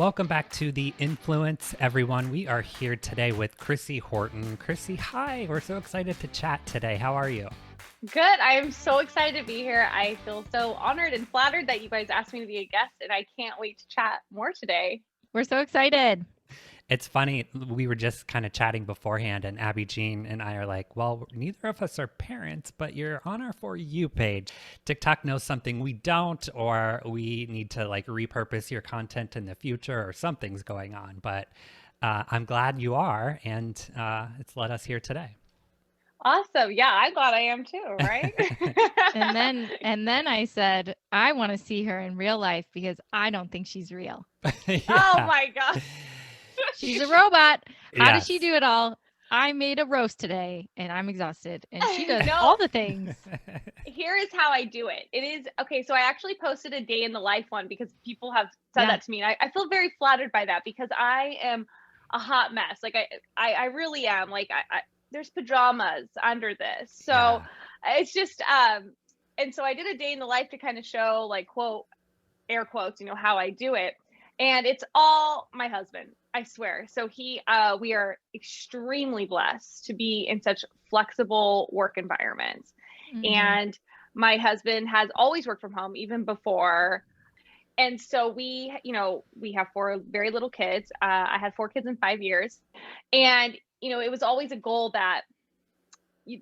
Welcome back to The Influence, everyone. We are here today with Chrissy Horton. Chrissy, hi. We're so excited to chat today. How are you? Good. I am so excited to be here. I feel so honored and flattered that you guys asked me to be a guest, and I can't wait to chat more today. We're so excited. It's funny, we were just kind of chatting beforehand, and Abby Jean and I are like, well, neither of us are parents, but you're on our For You page. TikTok knows something we don't, or we need to like repurpose your content in the future, or something's going on. But I'm glad you are, and it's led us here today. Awesome. Yeah, I'm glad I am too, right? And then I said, I want to see her in real life because I don't think she's real. Yeah. Oh my gosh. She's a robot. How Yes. does she do it all? I made a roast today and I'm exhausted and she does No. all the things. Here is how I do it. It is okay. So I actually posted a day in the life one because people have said that to me. And I feel very flattered by that because I am a hot mess. Like I really am. Like there's pajamas under this. So Yeah. it's just and so I did a day in the life to kind of show like quote air quotes, how I do it. And it's all my husband, I swear. So we are extremely blessed to be in such flexible work environments. Mhm. And my husband has always worked from home, even before. And so we have 4 very little kids. I had 4 kids in 5 years. And, it was always a goal that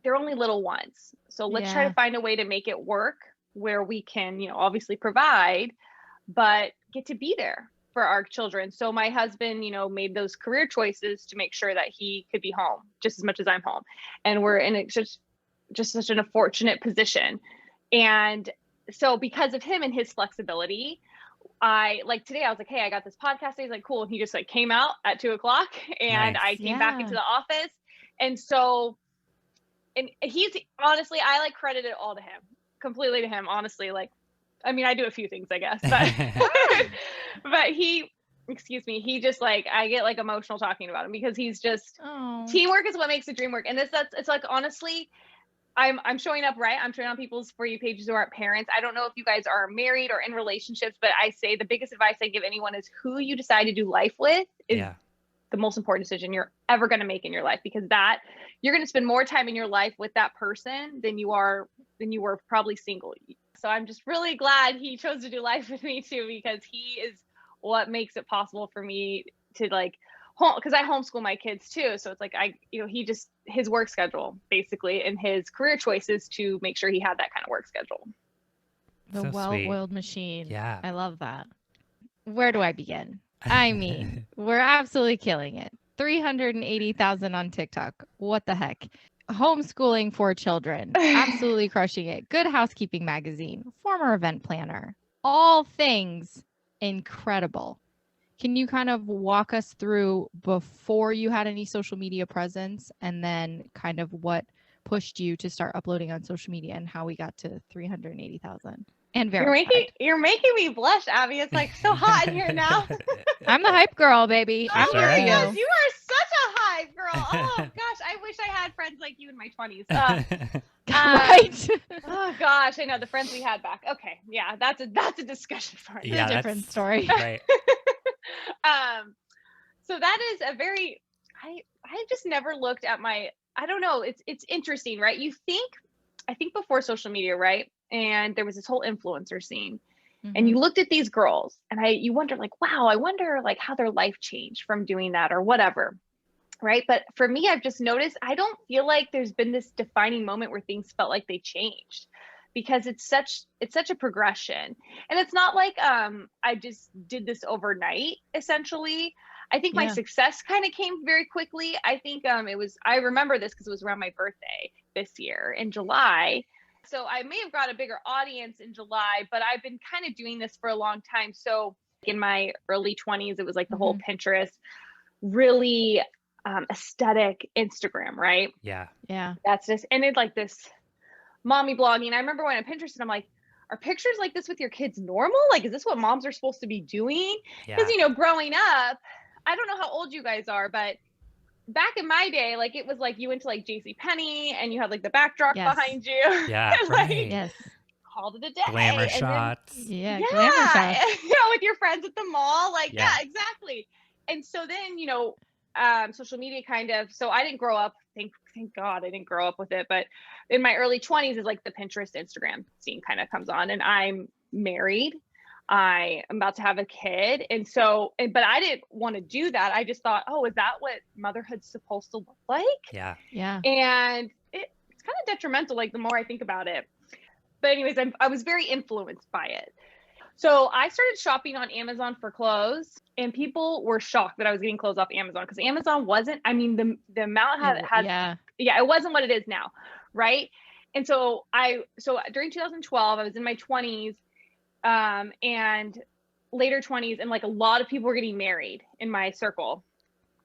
they're only little ones. So let's try Yeah. to find a way to make it work where we can, obviously provide, but get to be there for our children. So my husband, made those career choices to make sure that he could be home just as much as I'm home. And we're in just such an unfortunate position. And so because of him and his flexibility, today I was like, hey, I got this podcast. He's like, cool. And he just like came out at 2:00 and Nice. I came back Yeah. into the office. And so, and he's honestly, I like credit it all to him, completely to him, honestly. Like, I mean, I do a few things, I guess, but he just like, I get like emotional talking about him because he's just, Oh. teamwork is what makes the dream work. And it's like, honestly, I'm showing up, right? I'm showing on people's For You pages who aren't parents. I don't know if you guys are married or in relationships, but I say the biggest advice I give anyone is who you decide to do life with is Yeah. the most important decision you're ever going to make in your life, because that you're going to spend more time in your life with that person than you were probably single. So I'm just really glad he chose to do life with me too, because he is what makes it possible for me to like because I homeschool my kids too. So it's like his work schedule basically and his career choices to make sure he had that kind of work schedule. The So well-oiled machine. Yeah. I love that. Where do I begin? I mean, we're absolutely killing it. 380,000 on TikTok. What the heck? Homeschooling for children. Absolutely crushing it. Good Housekeeping magazine. Former event planner. All things incredible. Can you kind of walk us through before you had any social media presence and then kind of what pushed you to start uploading on social media and how we got to 380,000? And verified. You're making me blush, Abby. It's like so hot in here now. I'm the hype girl, baby. I'm sure here for is. you. You are such a hype girl. Oh gosh, I wish I had friends like you in my 20s. Right? Oh gosh, I know the friends we had back. Okay, yeah, that's a discussion for Yeah, a different that's story. right. So that is a very I just never looked at I don't know, it's interesting, right? I think before social media, right? And there was this whole influencer scene. And you looked at these girls and you wonder like, wow, I wonder like how their life changed from doing that or whatever. Right. But for me, I've just noticed, I don't feel like there's been this defining moment where things felt like they changed, because it's such a progression. And it's not like, I just did this overnight, essentially. I think my Yeah. success kind of came very quickly. I think, I remember this because it was around my birthday this year in July. So I may have got a bigger audience in July, but I've been kind of doing this for a long time. So in my early 20s, it was like the whole Pinterest, really aesthetic Instagram, right? Yeah. Yeah. That's just, and it's like this mommy blogging. I remember when I Pinterest and I'm like, are pictures like this with your kids normal? Like, is this what moms are supposed to be doing? Because, Yeah. growing up, I don't know how old you guys are, but back in my day, like it was like you went to like JCPenney and you had like the backdrop Yes. behind you. Yeah. Like, Right. Yes. called it a day. Glamour And then, shots. Yeah, glamour shots. with your friends at the mall, like, Yeah. yeah, exactly. And so then, social media kind of, so I didn't grow up, thank God I didn't grow up with it, but in my early 20s is like the Pinterest, Instagram scene kind of comes on, and I'm married. I am about to have a kid. And so, but I didn't want to do that. I just thought, oh, is that what motherhood's supposed to look like? Yeah. Yeah. And it's kind of detrimental, like the more I think about it. But anyways, I was very influenced by it. So I started shopping on Amazon for clothes, and people were shocked that I was getting clothes off Amazon, because Amazon wasn't, I mean, the amount it wasn't what it is now. Right. And so during 2012, I was in my 20s, and later 20s, and like a lot of people were getting married in my circle.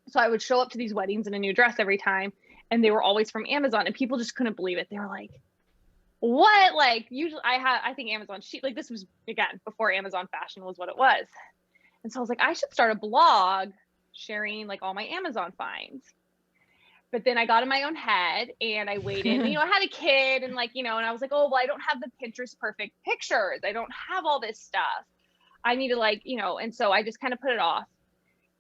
So I would show up to these weddings in a new dress every time, and they were always from Amazon, and people just couldn't believe it. They were like, what? Like, usually I think Amazon like, this was again before Amazon fashion was what it was. And so I was like, I should start a blog sharing like all my Amazon finds. But then I got in my own head, and I waited, and, I had a kid, and like, and I was like, oh, well, I don't have the Pinterest perfect pictures. I don't have all this stuff. I need to like, and so I just kind of put it off.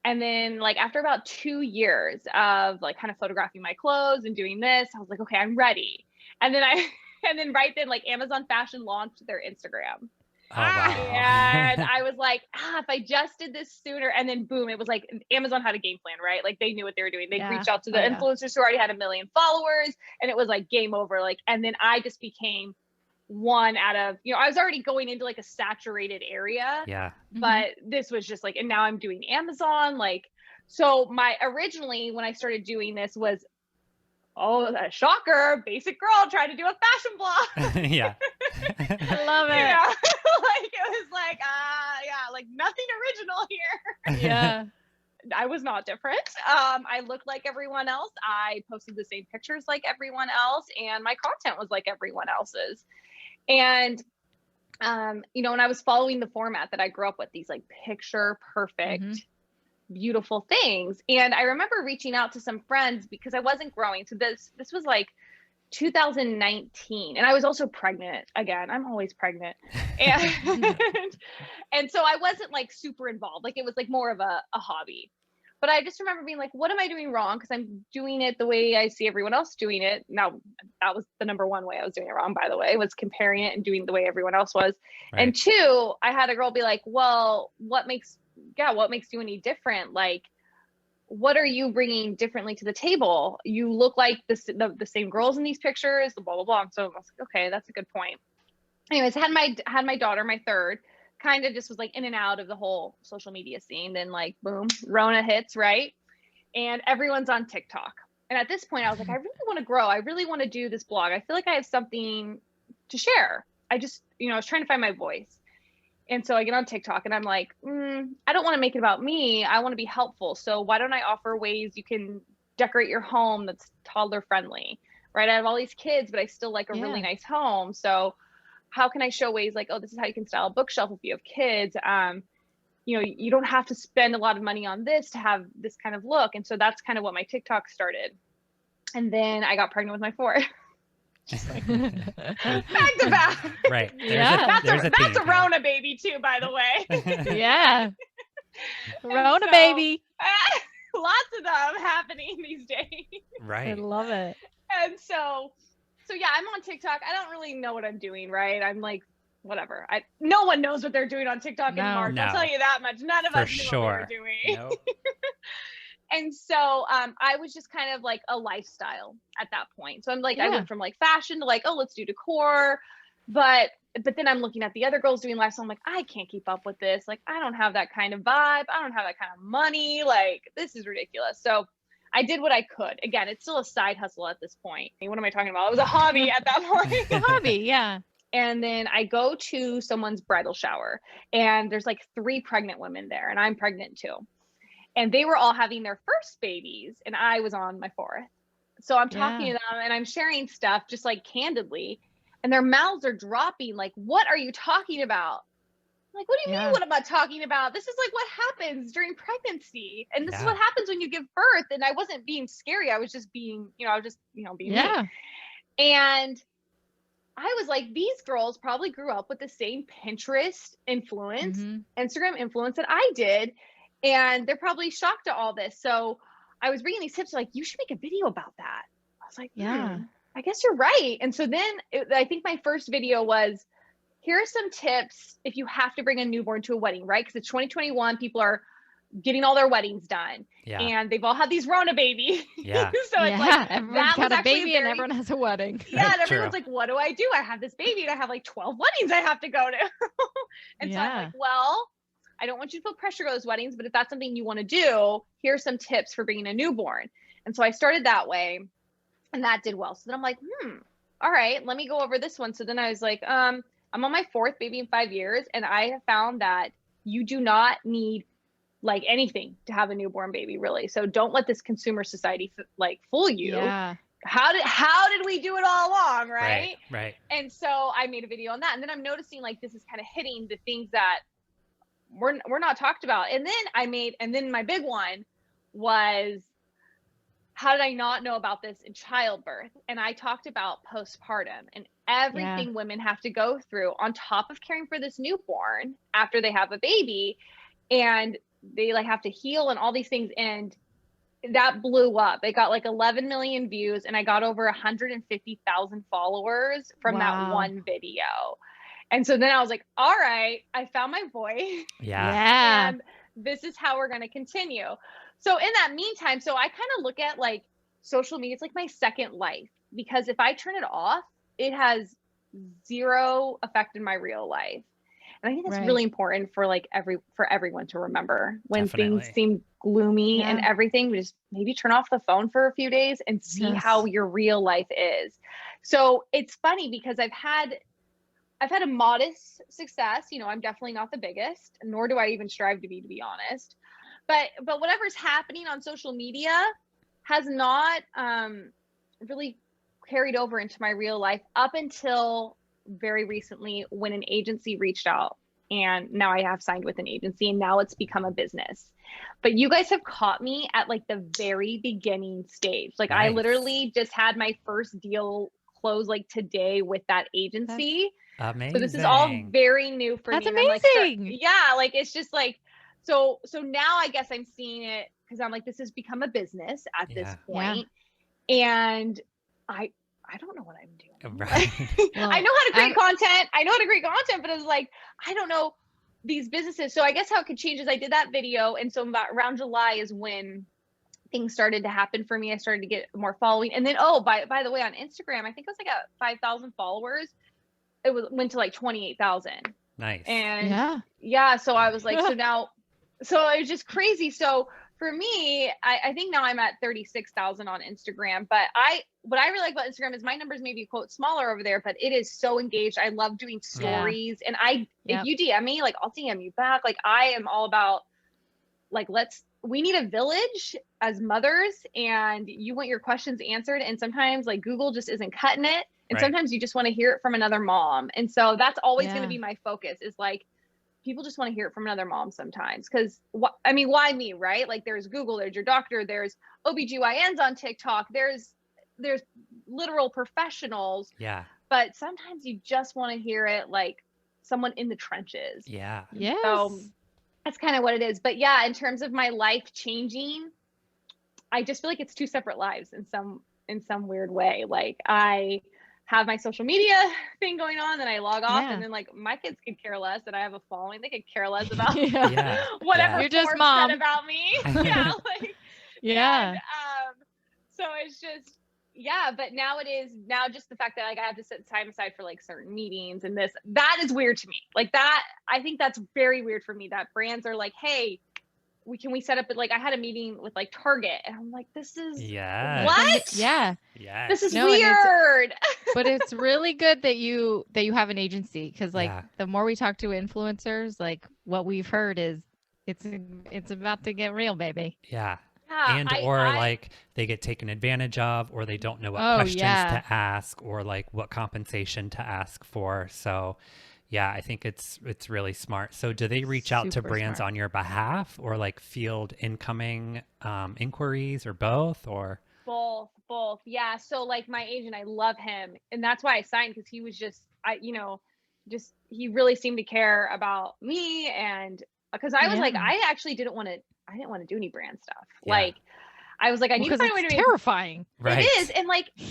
And then like after about 2 years of like kind of photographing my clothes and doing this, I was like, okay, I'm ready. And then right then, like Amazon Fashion launched their Instagram. Oh, wow. And I was like, if I just did this sooner. And then boom, it was like Amazon had a game plan, right? Like they knew what they were doing. They reached out to the influencers who already had 1 million followers, and it was like game over. Like, and then I just became one out of, I was already going into like a saturated area. Yeah. But this was just like, and now I'm doing Amazon. Like, so originally when I started doing this was, a shocker, basic girl trying to do a fashion blog. Yeah. I love it. Like it was like, like nothing original here. Yeah. I was not different. I looked like everyone else. I posted the same pictures like everyone else, and my content was like everyone else's. And and I was following the format that I grew up with, these like picture perfect, beautiful things. And I remember reaching out to some friends because I wasn't growing. So this was like 2019, and I was also pregnant again. I'm always pregnant. And so I wasn't like super involved. Like it was like more of a hobby. But I just remember being like, what am I doing wrong? Because I'm doing it the way I see everyone else doing it. Now, that was the number one way I was doing it wrong, by the way, was comparing it and doing the way everyone else was. Right. And two, I had a girl be like, well, what makes you any different? Like, what are you bringing differently to the table? You look like the same girls in these pictures, blah, blah, blah. So I was like, okay, that's a good point. Anyways, had my daughter, my third, kind of just was like in and out of the whole social media scene. Then like, boom, Rona hits, right? And everyone's on TikTok. And at this point I was like, I really want to grow. I really want to do this blog. I feel like I have something to share. I just, I was trying to find my voice. And so I get on TikTok and I'm like, I don't want to make it about me. I want to be helpful. So why don't I offer ways you can decorate your home that's toddler friendly, right? I have all these kids, but I still like a really nice home. So how can I show ways like, oh, this is how you can style a bookshelf if you have kids. You don't have to spend a lot of money on this to have this kind of look. And so that's kind of what my TikTok started. And then I got pregnant with my fourth. Just like back to back. Right. That's a Rona baby too, by the way. Yeah. Rona baby. Lots of them happening these days. Right. I love it. And so yeah, I'm on TikTok. I don't really know what I'm doing, right? I'm like, whatever. No one knows what they're doing on TikTok anymore. No. I'll tell you that much. None of us knew what we were doing. Nope. And so I was just kind of like a lifestyle at that point. So I'm like, I went from like fashion to like, oh, let's do decor. But then I'm looking at the other girls doing lifestyle. I'm like, I can't keep up with this. Like, I don't have that kind of vibe. I don't have that kind of money. Like, this is ridiculous. So I did what I could. Again, it's still a side hustle at this point. What am I talking about? It was a hobby at that point. A hobby, yeah. And then I go to someone's bridal shower, and there's like 3 pregnant women there, and I'm pregnant too. And they were all having their first babies, and I was on my 4th. So I'm talking to them, and I'm sharing stuff just like candidly, and their mouths are dropping. Like, what are you talking about? Like, what do you mean? What am I talking about? This is like what happens during pregnancy. And this is what happens when you give birth. And I wasn't being scary. I was just being, being me. And I was like, these girls probably grew up with the same Pinterest influence, Instagram influence that I did. And they're probably shocked at all this. So I was bringing these tips like, you should make a video about that. I was like, I guess you're right. And so then I think my first video was, here are some tips if you have to bring a newborn to a wedding, right? Because it's 2021, people are getting all their weddings done. Yeah. And they've all had these Rona babies. Yeah. So it's like, everyone's got a baby and everyone has a wedding. Yeah. And everyone's like, what do? I have this baby and I have like 12 weddings I have to go to. And so I'm like, well, I don't want you to feel pressure to those weddings, but if that's something you want to do, here's some tips for bringing a newborn. And so I started that way and that did well. So then I'm like, all right, let me go over this one. So then I was like, I'm on my 4th baby in 5 years. And I have found that you do not need like anything to have a newborn baby, really. So don't let this consumer society like fool you. Yeah. How did we do it all along? Right. Right. And so I made a video on that. And then I'm noticing like, this is kind of hitting the things that we're not talked about. And then my big one was, how did I not know about this in childbirth? And I talked about postpartum and everything women have to go through on top of caring for this newborn after they have a baby, and they like have to heal and all these things. And that blew up. It got like 11 million views and I got over 150,000 followers from that one video. And so then I was like, all right, I found my voice. Yeah. And this is how we're going to continue. So in that meantime, so I kind of look at like social media, it's like my second life, because if I turn it off, it has zero effect in my real life. And I think that's really important for like everyone to remember when things seem gloomy and everything. We just maybe turn off the phone for a few days and see how your real life is. So it's funny because I've had a modest success. You know, I'm definitely not the biggest, nor do I even strive to be honest. But whatever's happening on social media has not really carried over into my real life up until very recently when an agency reached out, and now I have signed with an agency and now it's become a business. But you guys have caught me at like the very beginning stage. Like I literally just had my first deal close like today with that agency. That's amazing. So this is all very new for me. That's amazing. Like it's just like, so now I guess I'm seeing it because I'm like, this has become a business at this point. And I don't know what I'm doing. Right. Well, I know how to create content. I know how to create content, but it's like, I don't know these businesses. So I guess how it could change is I did that video. And so about around July is when things started to happen for me. I started to get more following. And then, by the way, on Instagram, I think it was like at 5,000 followers. It went to like 28,000. Nice. And so I was like, so it was just crazy. So for me, I think now I'm at 36,000 on Instagram, but what I really like about Instagram is my numbers may be quote smaller over there, but it is so engaged. I love doing stories and if you DM me, like I'll DM you back. Like I am all about like, we need a village as mothers and you want your questions answered. And sometimes like Google just isn't cutting it. And sometimes you just want to hear it from another mom. And so that's always going to be my focus is like, people just want to hear it from another mom sometimes. Cause why me, right? Like there's Google, there's your doctor, there's OBGYNs on TikTok, there's literal professionals. Yeah. But sometimes you just want to hear it like someone in the trenches. Yeah. Yes. So that's kind of what it is. But yeah, in terms of my life changing, I just feel like it's two separate lives in some weird way. Like I have my social media thing going on, then I log off, and then like my kids could care less that I have a following. They could care less about whatever You're just Forbes mom said about me. And, so it's just but now just the fact that like I have to set time aside for like certain meetings and that is weird to me. Like that, I think that's very weird for me that brands are like, hey, we set up like I had a meeting with like Target and I'm like, this is what? This is weird. But it's really good that you have an agency because like the more we talk to influencers, like what we've heard is it's about to get real, baby. Yeah. And like they get taken advantage of, or they don't know what questions to ask, or like what compensation to ask for. So yeah, I think it's really smart. So do they reach out to brands on your behalf or like field incoming inquiries or both or? Both. Yeah. So like my agent, I love him. And that's why I signed, because he was just, he really seemed to care about me. And because I was like, Yeah. I actually I didn't want to do any brand stuff. Yeah. Like, I was like, I need to Because find a way it's to make terrifying. Right. It is.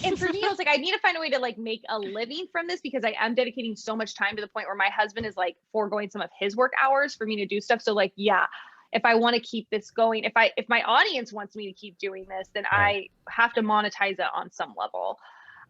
And for me, I was like, I need to find a way to like make a living from this, because I am dedicating so much time, to the point where my husband is like foregoing some of his work hours for me to do stuff. So like, yeah, if I want to keep this going, if my audience wants me to keep doing this, then Right. I have to monetize it on some level.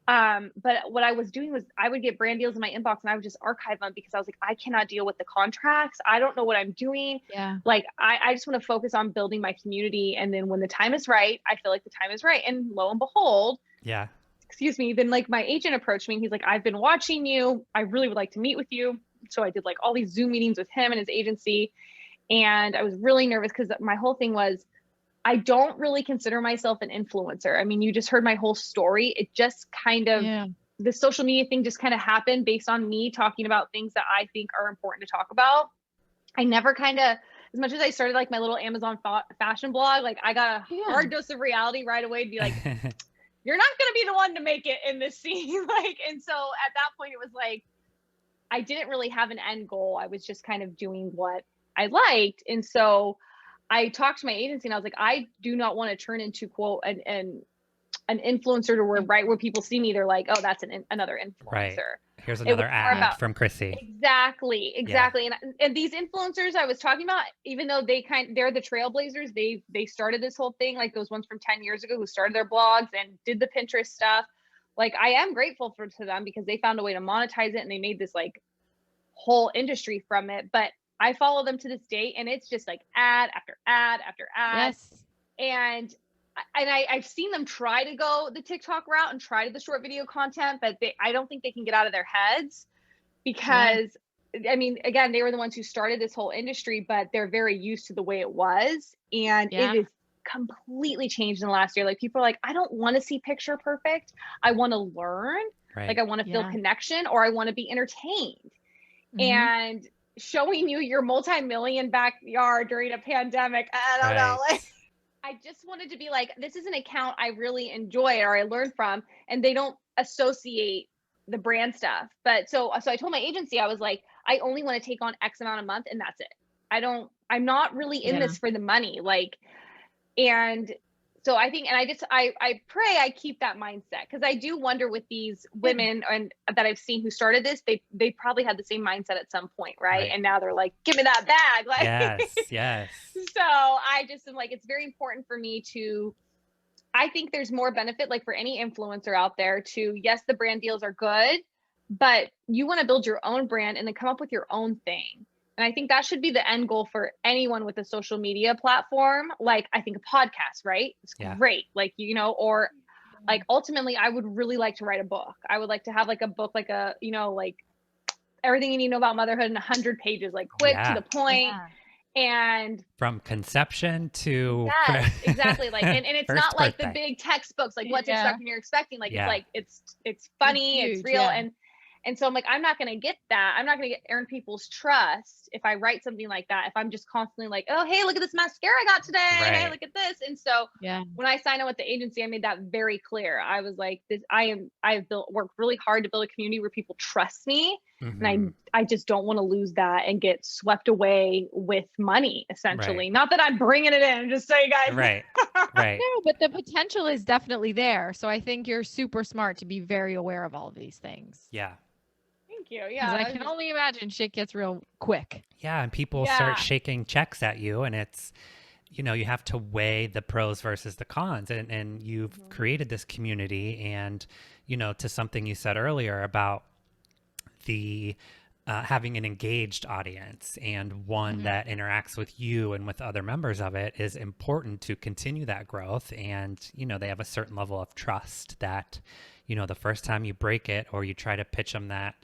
But what I was doing was I would get brand deals in my inbox and I would just archive them, because I was like, I cannot deal with the contracts. I don't know what I'm doing. Yeah. Like, I just want to focus on building my community. And then when the time is right, I feel like the time is right. And lo and behold, Yeah. excuse me, then like my agent approached me and he's like, I've been watching you. I really would like to meet with you. So I did like all these Zoom meetings with him and his agency. And I was really nervous, because my whole thing was, I don't really consider myself an influencer. I mean, you just heard my whole story. It just kind of, Yeah. the social media thing just kind of happened based on me talking about things that I think are important to talk about. I never kind of, as much as I started like my little Amazon fashion blog, like I got a hard dose of reality right away to be like, you're not going to be the one to make it in this scene. Like, and so at that point it was like, I didn't really have an end goal. I was just kind of doing what I liked. And so I talked to my agency and I was like, I do not want to turn into quote an influencer to where right where people see me, they're like, oh, that's another influencer. Right. Here's It another was more ad about- from Chrissy. Exactly. And these influencers I was talking about, even though they're the trailblazers, they started this whole thing, like those ones from 10 years ago who started their blogs and did the Pinterest stuff. Like, I am grateful to them, because they found a way to monetize it and they made this like whole industry from it. But I follow them to this day, and it's just like ad after ad after ad. Yes. And I've seen them try to go the TikTok route and try the short video content, but I don't think they can get out of their heads, because I mean, again, they were the ones who started this whole industry, but they're very used to the way it was. And it is completely changed in the last year. Like, people are like, I don't want to see picture perfect. I want to learn. Right. Like, I want to feel connection, or I want to be entertained. And showing you your multi-million backyard during a pandemic, I don't know. Like, I just wanted to be like, this is an account I really enjoy or I learned from, and they don't associate the brand stuff. But so I told my agency, I was like, I only want to take on X amount a month, and that's it. I'm not really in this for the money. Like, and so I think, and I pray I keep that mindset, because I do wonder with these women and that I've seen who started this, they probably had the same mindset at some point, right? And now they're like, give me that bag. Like, yes. So I just am like, it's very important for me to, I think there's more benefit, like for any influencer out there, to, yes, the brand deals are good, but you want to build your own brand and then come up with your own thing. And I think that should be the end goal for anyone with a social media platform. Like, I think a podcast, right? It's great. Like, or like, ultimately, I would really like to write a book. I would like to have like a book, like like everything you need to know about motherhood in 100 pages, like quick to the point. And from conception to exactly. Like, and it's not like the big textbooks, like what to expect when you're expecting. Like, it's like, it's funny, it's real. And so I'm like, I'm not going to get that. I'm not going to earn people's trust if I write something like that. If I'm just constantly like, oh, hey, look at this mascara I got today. Hey, look at this. And so when I signed on with the agency, I made that very clear. I was like, I've worked really hard to build a community where people trust me. And I just don't want to lose that and get swept away with money, essentially. Not that I'm bringing it in, just so you guys. Right. No, but the potential is definitely there. So I think you're super smart to be very aware of all of these things. Yeah. Thank you. Yeah. I can only imagine shit gets real quick. Yeah. And people start shaking checks at you, and it's, you have to weigh the pros versus the cons, and you've created this community, and, to something you said earlier about the having an engaged audience and one that interacts with you and with other members of it is important to continue that growth. And, they have a certain level of trust that, the first time you break it or you try to pitch them that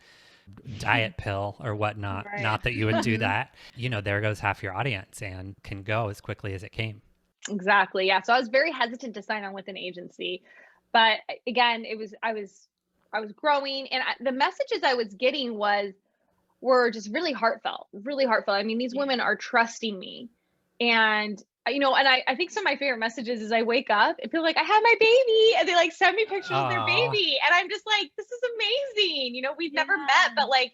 diet pill or whatnot, not that you would do that, there goes half your audience and can go as quickly as it came. Exactly. Yeah. So I was very hesitant to sign on with an agency, but again, I was growing, and the messages I was getting were just really heartfelt, really heartfelt. I mean, these women are trusting me. And you know, and I think some of my favorite messages is I wake up and feel like I have my baby, and they like send me pictures of their Aw. baby, and I'm just like, this is amazing. You know, we've never met, but like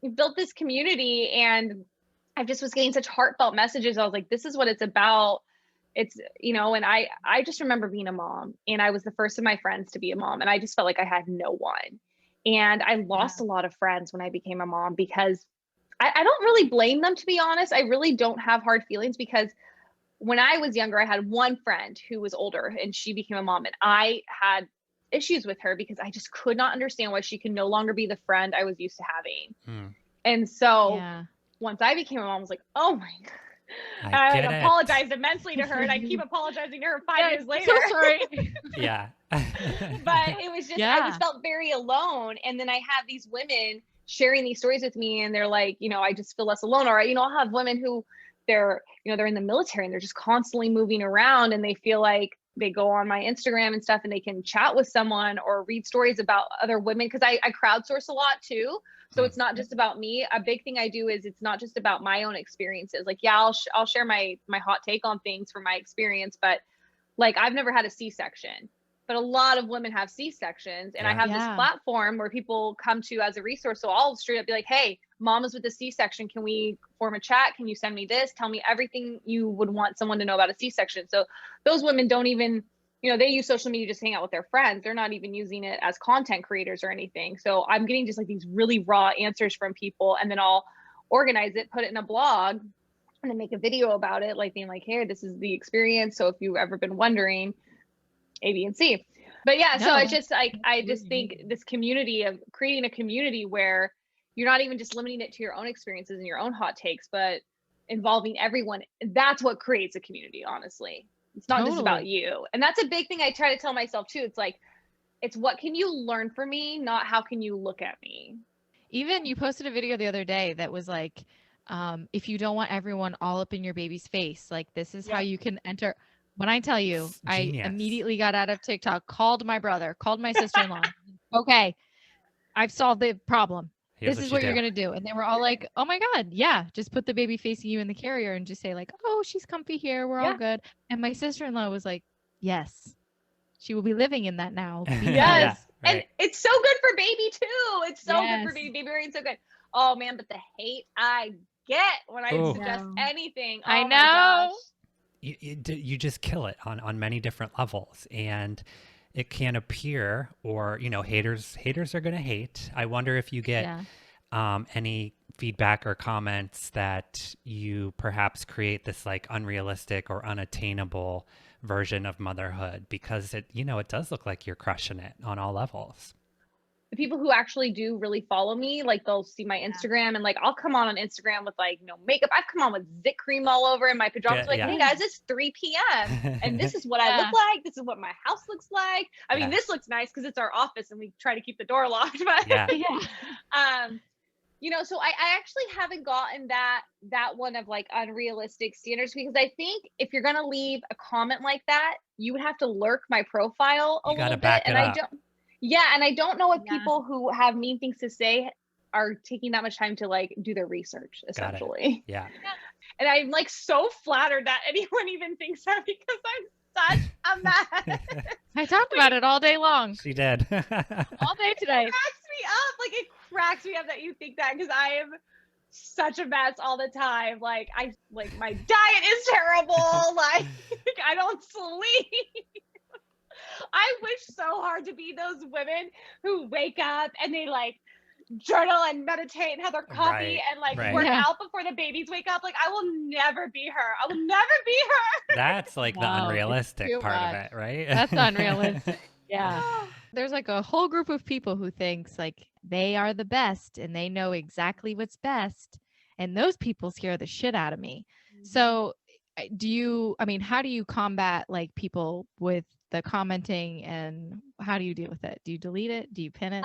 we built this community, and I just was getting such heartfelt messages. I was like, this is what it's about. It's, you know, and I just remember being a mom, and I was the first of my friends to be a mom, and I just felt like I had no one. And I lost a lot of friends when I became a mom, because I don't really blame them, to be honest. I really don't have hard feelings, because when I was younger, I had one friend who was older, and she became a mom, and I had issues with her because I just could not understand why she could no longer be the friend I was used to having. Hmm. And so once I became a mom, I was like, oh my God. I I get it. apologized immensely to her, and I keep apologizing to her 5 years later. So sorry. Yeah. But it was just, I just felt very alone. And then I have these women sharing these stories with me, and they're like, you know, I just feel less alone. Or, you know, I'll have women who they're, you know, they're in the military, and they're just constantly moving around, and they feel like they go on my Instagram and stuff, and they can chat with someone or read stories about other women. Cause I crowdsource a lot too. So it's not just about me. A big thing I do is it's not just about my own experiences. Like, yeah, I'll share my hot take on things from my experience, but like, I've never had a C-section, but a lot of women have C-sections, and I have this platform where people come to as a resource. So I'll straight up be like, hey, mom is with a C-section. Can we form a chat? Can you send me this? Tell me everything you would want someone to know about a C-section. So those women don't even, you know, they use social media just to hang out with their friends. They're not even using it as content creators or anything. So I'm getting just like these really raw answers from people, and then I'll organize it, put it in a blog, and then make a video about it, like being like, hey, this is the experience. So if you've ever been wondering, A, B, and C. But yeah, so it's just like, I just think this community of creating a community where you're not even just limiting it to your own experiences and your own hot takes, but involving everyone. That's what creates a community, honestly. It's not just about you. And that's a big thing I try to tell myself too. It's like, it's what can you learn from me, not how can you look at me. Even you posted a video the other day that was like, if you don't want everyone all up in your baby's face, like this is how you can enter. When I tell you, I immediately got out of TikTok, called my brother, called my sister-in-law. Okay, I've solved the problem. This is what you're going to do. And they were all like, oh my God, yeah, just put the baby facing you in the carrier and just say like, oh, she's comfy here. We're all good. And my sister-in-law was like, yes, she will be living in that now. Yes. And it's so good for baby too. It's so good for baby. Baby brain's so good. Oh man, but the hate I get when I suggest anything. Oh, I know. My gosh. You just kill it on many different levels, and it can appear, or you know, haters are going to hate. I wonder if you get any feedback or comments that you perhaps create this like unrealistic or unattainable version of motherhood, because it, you know, it does look like you're crushing it on all levels. The people who actually do really follow me, like they'll see my Instagram, and like I'll come on Instagram with like no makeup. I've come on with zit cream all over in my pajamas, hey guys, it's 3 p.m. and this is what I look like. This is what my house looks like. I mean, this looks nice because it's our office and we try to keep the door locked. But you know, so I actually haven't gotten that one of like unrealistic standards, because I think if you're gonna leave a comment like that, you would have to lurk my profile a little bit, and I don't. Yeah, and I don't know if people who have mean things to say are taking that much time to like do their research, essentially. Yeah. And I'm like so flattered that anyone even thinks that, because I'm such a mess. I talked about it all day long. She did. All day today. It cracks me up. Like, it cracks me up that you think that, because I am such a mess all the time. Like, my diet is terrible. Like, I don't sleep. I wish so hard to be those women who wake up and they like journal and meditate and have their coffee and like work out before the babies wake up. Like, I will never be her. I will never be her. That's like the unrealistic part of it, right? That's unrealistic. Yeah. There's like a whole group of people who thinks like they are the best and they know exactly what's best. And those people scare the shit out of me. So how do you combat like people with the commenting, and how do you deal with it? Do you delete it? Do you pin it?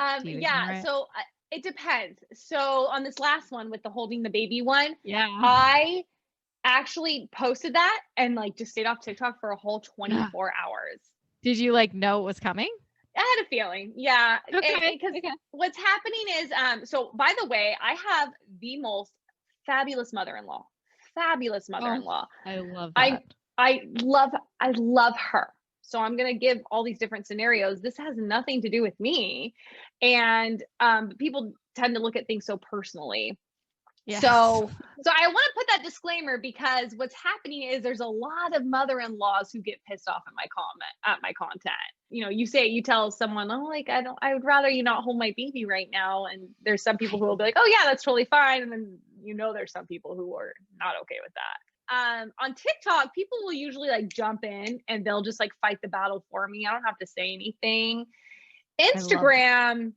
So it depends. So on this last one with the holding the baby one, I actually posted that and like just stayed off TikTok for a whole 24 hours. Did you like know it was coming? I had a feeling. Yeah. Okay. Because what's happening is, so by the way, I have the most fabulous mother-in-law. I love that. I love her. So I'm going to give all these different scenarios. This has nothing to do with me. And people tend to look at things so personally. Yes. So I want to put that disclaimer, because what's happening is there's a lot of mother-in-laws who get pissed off at my content. You know, you tell someone, oh, like, I would rather you not hold my baby right now. And there's some people who will be like, oh yeah, that's totally fine. And then, there's some people who are not okay with that. On TikTok, people will usually like jump in and they'll just like fight the battle for me. I don't have to say anything. Instagram,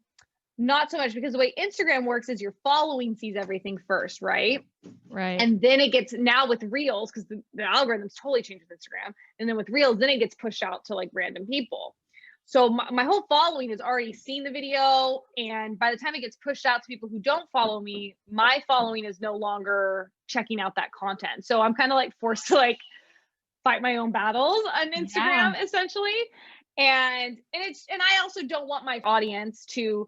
not so much, because the way Instagram works is your following sees everything first, right? Right. And then it gets, now with Reels, because the algorithms totally change with Instagram. And then with Reels, then it gets pushed out to like random people. So my whole following has already seen the video. And by the time it gets pushed out to people who don't follow me, my following is no longer checking out that content. So I'm kind of like forced to like fight my own battles on Instagram, essentially. And I also don't want my audience to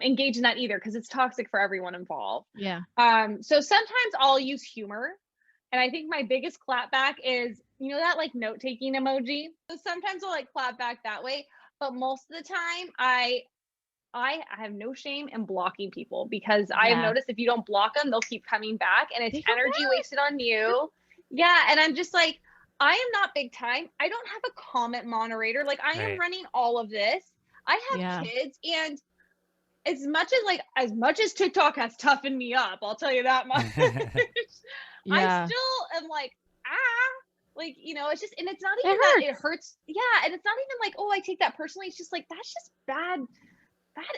engage in that either, because it's toxic for everyone involved. Yeah. So sometimes I'll use humor. And I think my biggest clapback is, that like note-taking emoji. So sometimes I'll like clap back that way. But most of the time I have no shame in blocking people, because I have noticed if you don't block them, they'll keep coming back, and it's energy wasted on you. Yeah. And I'm just like, I am not big time. I don't have a comment moderator. Like, I am running all of this. I have kids, and as much as TikTok has toughened me up, I'll tell you that much. I still am like, like, it's just, and it's not even that it hurts. Yeah. And it's not even like, oh, I take that personally. It's just like, that's just bad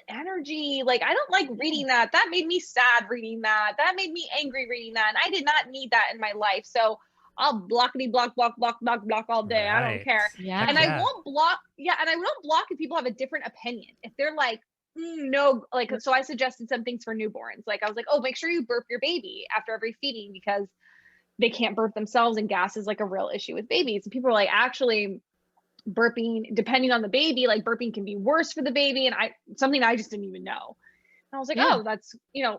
energy. Like, I don't like reading that. That made me sad reading that. That made me angry reading that. And I did not need that in my life. So I'll block all day. I don't care. Yeah. And I won't block. Yeah. And I won't block if people have a different opinion. If they're like, no, like, so I suggested some things for newborns. Like, I was like, oh, make sure you burp your baby after every feeding, because they can't burp themselves, and gas is like a real issue with babies. And people are like, actually burping, depending on the baby, like burping can be worse for the baby. And something I just didn't even know. And I was like, oh, that's, Good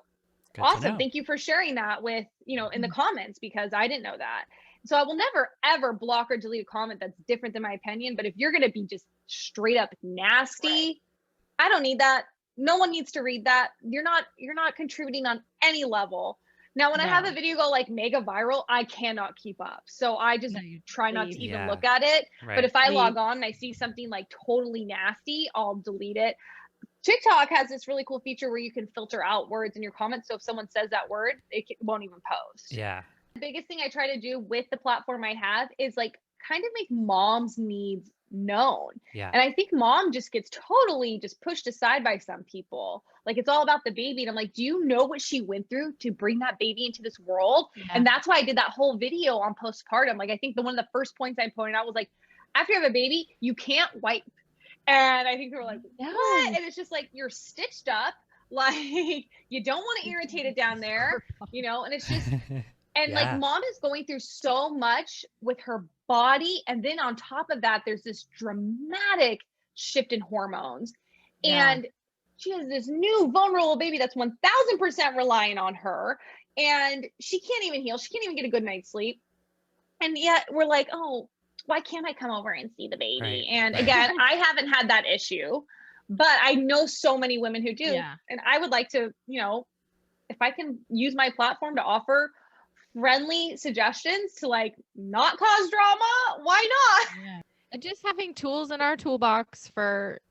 awesome. Thank you for sharing that with, in the comments, because I didn't know that. So I will never, ever block or delete a comment that's different than my opinion. But if you're going to be just straight up nasty, I don't need that. No one needs to read that. You're not contributing on any level. Now, when I have a video go like mega viral, I cannot keep up. So I just try not to even look at it. But if I log on and I see something like totally nasty, I'll delete it. TikTok has this really cool feature where you can filter out words in your comments. So if someone says that word, won't even post. Yeah. The biggest thing I try to do with the platform I have is like kind of make mom's needs known. Yeah. And I think mom just gets totally just pushed aside by some people. Like, it's all about the baby. And I'm like, do you know what she went through to bring that baby into this world? Yeah. And that's why I did that whole video on postpartum. Like, I think one of the first points I pointed out was like, after you have a baby, you can't wipe. And I think they were like, what? And it's just like, you're stitched up. Like, you don't want to irritate it down there, and it's just, and like, mom is going through so much with her body. And then on top of that, there's this dramatic shift in hormones. And she has this new vulnerable baby that's 1000% relying on her. And she can't even heal. She can't even get a good night's sleep. And yet we're like, oh, why can't I come over and see the baby? Right. And again, I haven't had that issue, but I know so many women who do. Yeah. And I would like to, if I can use my platform to offer friendly suggestions to like not cause drama, why not? Yeah. And just having tools in our toolbox for,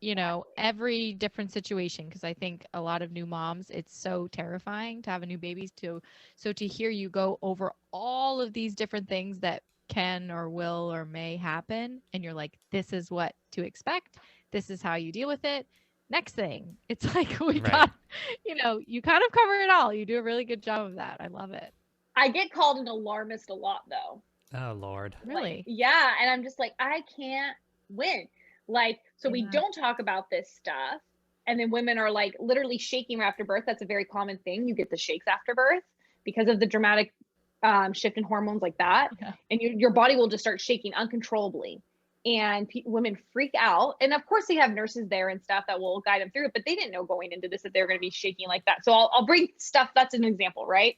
every different situation. Because I think a lot of new moms, it's so terrifying to have a new baby. So to hear you go over all of these different things that can or will or may happen, and you're like, this is what to expect. This is how you deal with it. Next thing, it's like we got, you kind of cover it all. You do a really good job of that. I love it. I get called an alarmist a lot, though. Oh, Lord. Really? Like, yeah. And I'm just like, I can't win. Like, so we don't talk about this stuff. And then women are like literally shaking after birth. That's a very common thing. You get the shakes after birth because of the dramatic shift in hormones like that. Okay. And your body will just start shaking uncontrollably. And women freak out. And of course, they have nurses there and stuff that will guide them through it. But they didn't know going into this that they're going to be shaking like that. So I'll bring stuff. That's an example, right?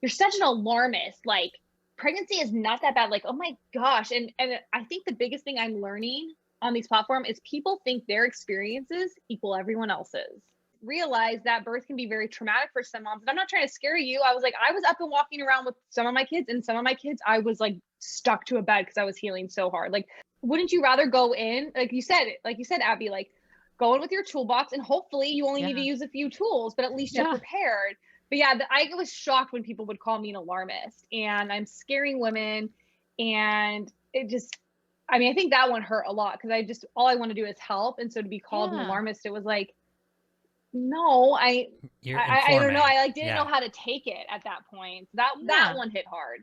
You're such an alarmist. Like, pregnancy is not that bad. Like, oh my gosh. And I think the biggest thing I'm learning on these platforms is people think their experiences equal everyone else's. Realize that birth can be very traumatic for some moms. And I'm not trying to scare you. I was like, I was up and walking around with some of my kids, and some of my kids, I was like stuck to a bed because I was healing so hard. Like, wouldn't you rather go in, like you said, Abby, like go in with your toolbox, and hopefully you only need to use a few tools, but at least you're prepared. But yeah, I was shocked when people would call me an alarmist, and I'm scaring women. And it just, I mean, I think that one hurt a lot because all I want to do is help. And so to be called an alarmist, it was like, no, I don't know. I like didn't know how to take it at that point. That one hit hard.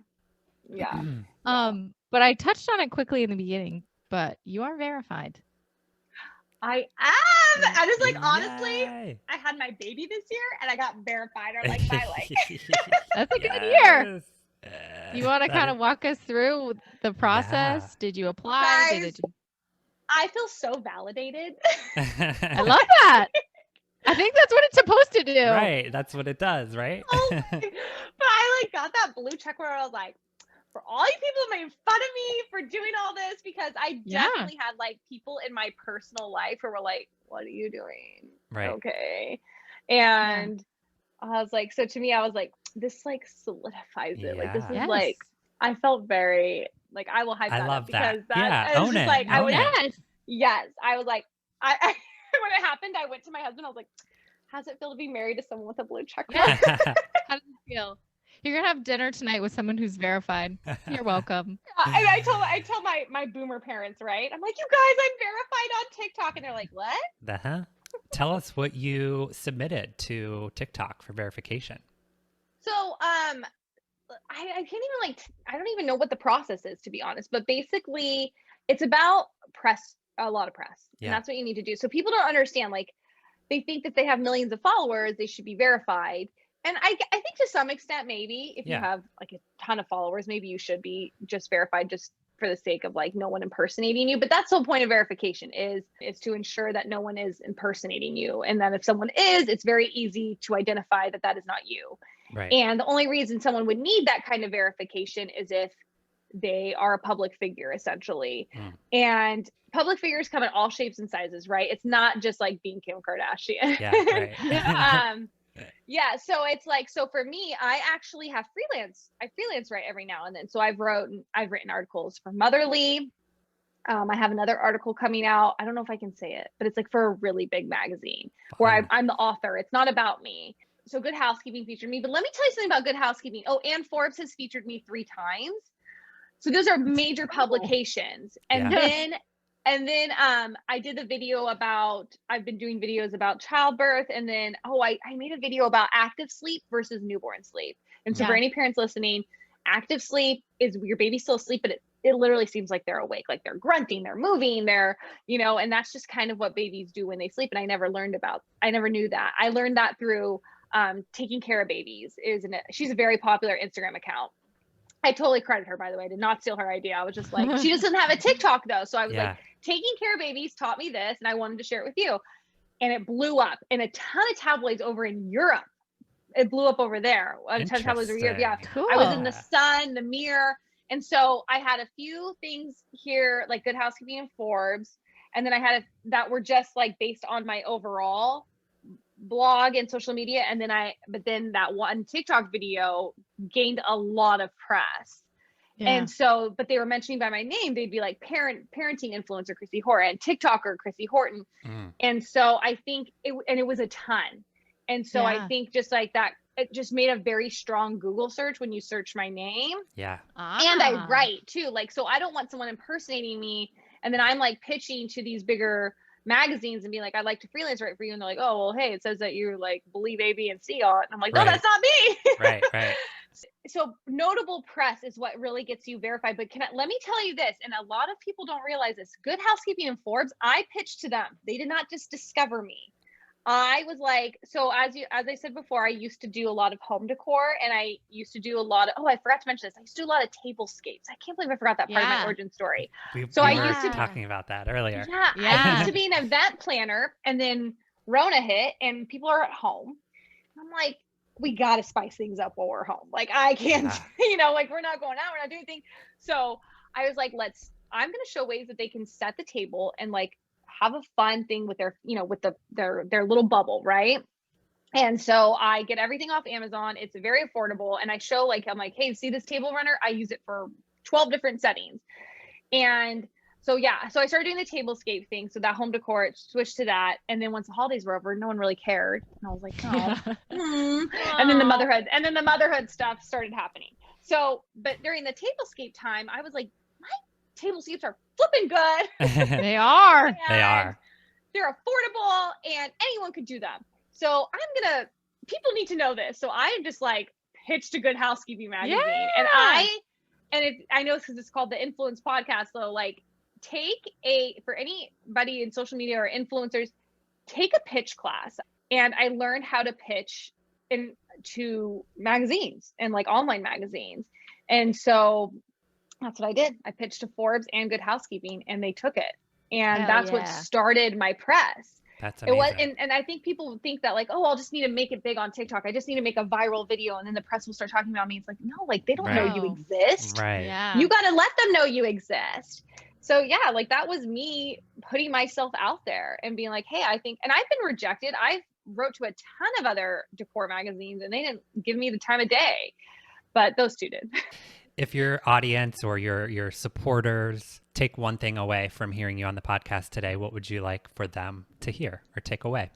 Yeah. But I touched on it quickly in the beginning, but you are verified. I am. I just like, honestly, I had my baby this year and I got verified, or like my like. That's a good year. You want to kind of walk us through the process? Yeah. Did you apply? Guys, I feel so validated. I love that. I think that's what it's supposed to do. Right. That's what it does, right? But I like got that blue check where I was like, for all you people who made fun of me for doing all this, because I definitely had like people in my personal life who were like, what are you doing? Right. Okay. And I was like, so to me, I was like, this like solidifies it. Like, this is like, I felt very like, I will hype that up because that is just like, I was like, I when it happened, I went to my husband. I was like, how's it feel to be married to someone with a blue check mark? How does it feel? You're gonna have dinner tonight with someone who's verified. You're welcome. And I tell my boomer parents, right? I'm like, you guys, I'm verified on TikTok, and they're like, what? Tell us what you submitted to TikTok for verification. So I can't even I don't even know what the process is, to be honest. But basically, it's about press. A lot of press. And that's what you need to do. So people don't understand, like, they think that they have millions of followers, they should be verified. And I think to some extent, maybe if you have like a ton of followers, maybe you should be just verified just for the sake of like no one impersonating you. But that's the whole point of verification is to ensure that no one is impersonating you. And then if someone is, it's very easy to identify that that is not you. Right. And the only reason someone would need that kind of verification is if they are a public figure, essentially. And public figures come in all shapes and sizes, right? It's not just like being Kim Kardashian. So it's like, so for me, I actually have I freelance write every now and then. So I've written articles for Motherly. I have another article coming out. I don't know if I can say it, but it's like for a really big magazine where I'm the author. It's not about me. So Good Housekeeping featured me, but let me tell you something about Good Housekeeping. Oh, and Forbes has featured me 3 times. So those are major publications. And then I did the video I've been doing videos about childbirth. And then, I made a video about active sleep versus newborn sleep. And so for any parents listening, active sleep is your baby's still asleep, but it literally seems like they're awake, like they're grunting, they're moving, and that's just kind of what babies do when they sleep. And I never knew that. I learned that through Taking Care of Babies. She's a very popular Instagram account. I totally credit her, by the way. I did not steal her idea. I was just like, she doesn't have a TikTok though. So I was like, Taking Care of Babies taught me this, and I wanted to share it with you. And it blew up in a ton of tabloids over in Europe. It blew up over there. A ton of tabloids over Europe. Yeah. Cool. I was in the Sun, the Mirror. And so I had a few things here, like Good Housekeeping and Forbes. And then I had that were just like based on my overall blog and social media. And then that one TikTok video gained a lot of press. And so, but they were mentioning by my name, they'd be like parenting influencer Chrissy Horton, TikToker Chrissy Horton. And so I think it was a ton. And so I think just like that, it just made a very strong Google search when you search my name. Yeah. And I write too. Like, so I don't want someone impersonating me. And then I'm like pitching to these bigger magazines and being like, I'd like to freelance write for you. And they're like, oh, well, hey, it says that you like believe A, B, and C on it. And I'm like, no, that's not me. Right. So notable press is what really gets you verified. But let me tell you this, and a lot of people don't realize this. Good Housekeeping and Forbes, I pitched to them. They did not just discover me. I was like, so as I said before, I used to do a lot of home decor, and I used to do a lot of, I forgot to mention this. I used to do a lot of tablescapes. I can't believe I forgot that part of my origin story. We were talking about that earlier. I used to be an event planner, and then Rona hit and people are at home. I'm like, we got to spice things up while we're home. Like I can't, like we're not going out, we're not doing things. So I was like, I'm going to show ways that they can set the table and like have a fun thing with their, with their little bubble. Right. And so I get everything off Amazon. It's very affordable. And I show I'm like, hey, see this table runner? I use it for 12 different settings. And so, so I started doing the tablescape thing. So that home decor, it switched to that. And then once the holidays were over, no one really cared. And I was like, oh. And then the motherhood stuff started happening. So, but during the tablescape time, I was like, my tablescapes are flipping good. They are. They are. They're affordable and anyone could do them. So people need to know this. So I just pitched a Good Housekeeping magazine. Yeah. And I know because it's called the Influence Podcast, though, for anybody in social media or influencers, take a pitch class. And I learned how to pitch to magazines and online magazines. And so that's what I did. I pitched to Forbes and Good Housekeeping and they took it. And that's what started my press. That's amazing. It was, and I think people think that I'll just need to make it big on TikTok. I just need to make a viral video and then the press will start talking about me. It's like, no, they don't know you exist. Right. Yeah. You got to let them know you exist. So that was me putting myself out there and being like, hey, I think, and I've been rejected. I wrote to a ton of other decor magazines and they didn't give me the time of day, but those two did. If your audience or your supporters take one thing away from hearing you on the podcast today, what would you like for them to hear or take away?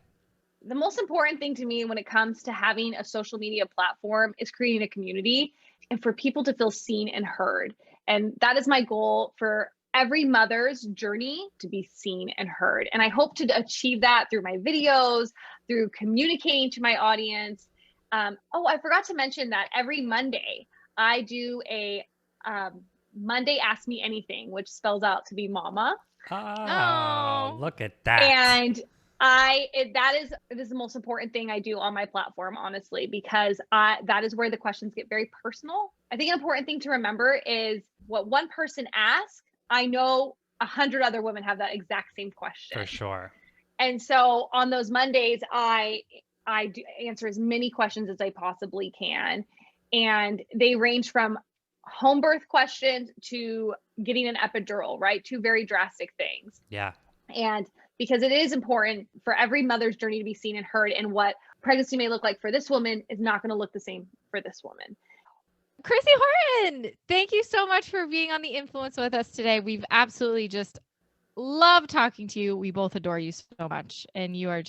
The most important thing to me when it comes to having a social media platform is creating a community and for people to feel seen and heard. And that is my goal for every mother's journey, to be seen and heard. And I hope to achieve that through my videos, through communicating to my audience. I forgot to mention that every Monday, I do a Monday Ask Me Anything, which spells out to be mama. Oh, look at that. And it is the most important thing I do on my platform, honestly, because that is where the questions get very personal. I think an important thing to remember is what one person asks, I know 100 other women have that exact same question. For sure. And so on those Mondays, I do answer as many questions as I possibly can. And they range from home birth questions to getting an epidural, right? Two very drastic things. Yeah. And because it is important for every mother's journey to be seen and heard, and what pregnancy may look like for this woman is not going to look the same for this woman. Chrissy Horton, thank you so much for being on The Influence with us today. We've absolutely just loved talking to you. We both adore you so much. And you're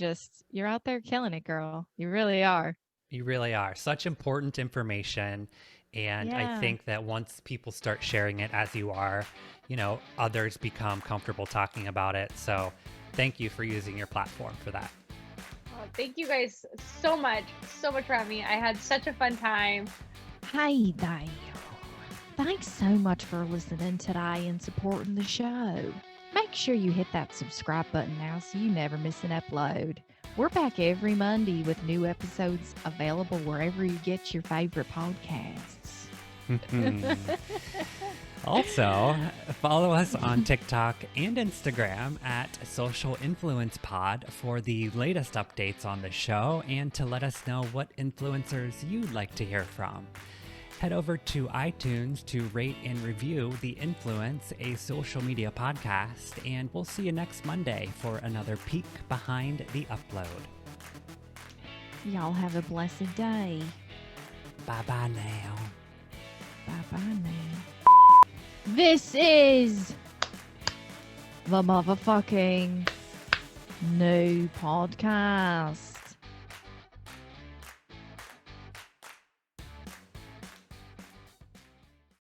out there killing it, girl. You really are. You really are. Such important information. And I think that once people start sharing it as you are, others become comfortable talking about it. So thank you for using your platform for that. Oh, thank you guys so much for having me. I had such a fun time. Hey there. Thanks so much for listening today and supporting the show. Make sure you hit that subscribe button now so you never miss an upload. We're back every Monday with new episodes available wherever you get your favorite podcasts. Also, follow us on TikTok and Instagram at Social Influence Pod for the latest updates on the show and to let us know what influencers you'd like to hear from. Head over to iTunes to rate and review The Influence, a social media podcast, and we'll see you next Monday for another peek behind the upload. Y'all have a blessed day. Bye-bye now. Bye-bye now. This is the motherfucking new podcast.